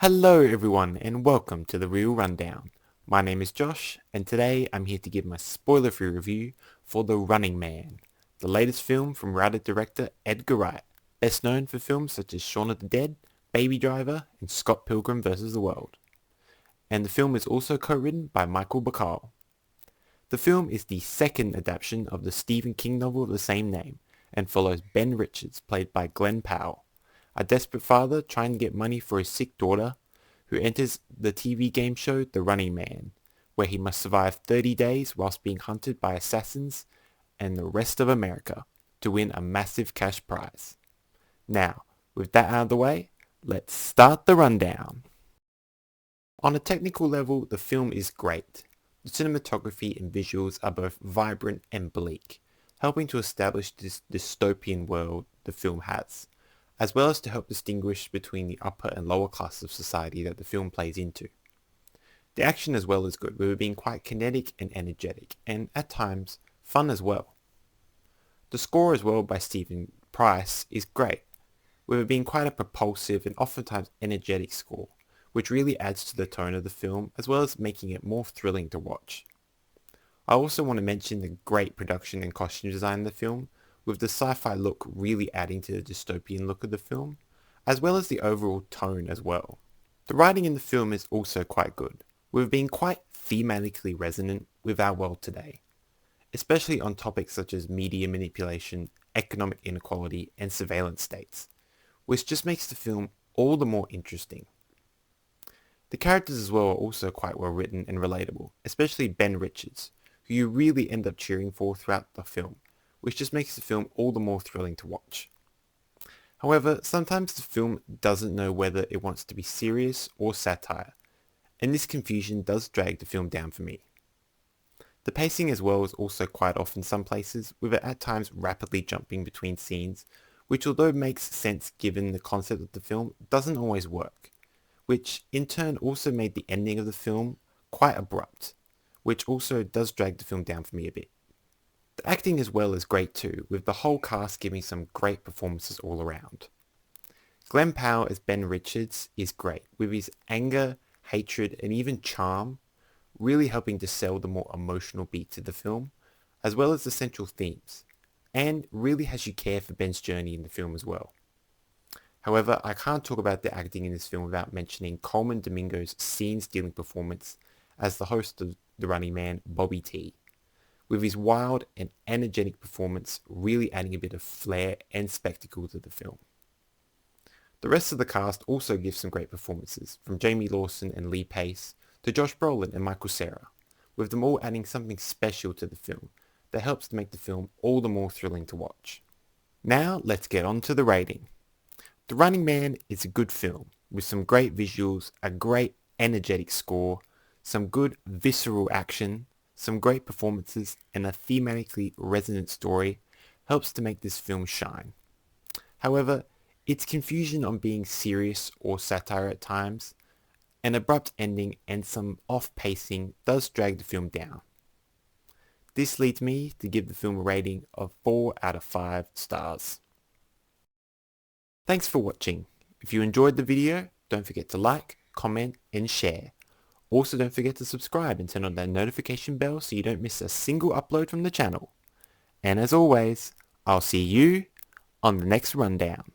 Hello everyone and welcome to the Real Rundown. My name is Josh and today I'm here to give my spoiler-free review for The Running Man, the latest film from writer-director Edgar Wright, best known for films such as Shaun of the Dead, Baby Driver and Scott Pilgrim vs. the World. And the film is also co-written by Michael Bacall. The film is the second adaptation of the Stephen King novel of the same name and follows Ben Richards, played by Glen Powell, a desperate father trying to get money for his sick daughter, who enters the TV game show The Running Man, where he must survive 30 days whilst being hunted by assassins and the rest of America to win a massive cash prize. Now, with that out of the way, let's start the rundown. On a technical level, the film is great. The cinematography and visuals are both vibrant and bleak, helping to establish this dystopian world the film has, as well as to help distinguish between the upper and lower classes of society that the film plays into. The action as well is good, with it being quite kinetic and energetic, and at times, fun as well. The score as well by Stephen Price is great, with it being quite a propulsive and oftentimes energetic score, which really adds to the tone of the film as well as making it more thrilling to watch. I also want to mention the great production and costume design of the film, with the sci-fi look really adding to the dystopian look of the film, as well as the overall tone as well. The writing in the film is also quite good, with being quite thematically resonant with our world today, especially on topics such as media manipulation, economic inequality, and surveillance states, which just makes the film all the more interesting. The characters as well are also quite well written and relatable, especially Ben Richards, who you really end up cheering for throughout the film, which just makes the film all the more thrilling to watch. However, sometimes the film doesn't know whether it wants to be serious or satire, and this confusion does drag the film down for me. The pacing as well is also quite off in some places, with it at times rapidly jumping between scenes, which although makes sense given the concept of the film, doesn't always work, which in turn also made the ending of the film quite abrupt, which also does drag the film down for me a bit. The acting as well is great too, with the whole cast giving some great performances all around. Glen Powell as Ben Richards is great, with his anger, hatred and even charm really helping to sell the more emotional beats of the film, as well as the central themes, and really has you care for Ben's journey in the film as well. However, I can't talk about the acting in this film without mentioning Coleman Domingo's scene-stealing performance as the host of The Running Man, Bobby T, with his wild and energetic performance really adding a bit of flair and spectacle to the film. The rest of the cast also gives some great performances, from Jamie Lawson and Lee Pace to Josh Brolin and Michael Cera, with them all adding something special to the film that helps to make the film all the more thrilling to watch. Now let's get on to the rating. The Running Man is a good film, with some great visuals, a great energetic score, some good visceral action, some great performances, and a thematically resonant story helps to make this film shine. However, its confusion on being serious or satire at times, an abrupt ending and some off-pacing does drag the film down. This leads me to give the film a rating of 4 out of 5 stars. Thanks for watching. If you enjoyed the video, don't forget to like, comment and share. Also don't forget to subscribe and turn on that notification bell so you don't miss a single upload from the channel. And as always, I'll see you on the next rundown.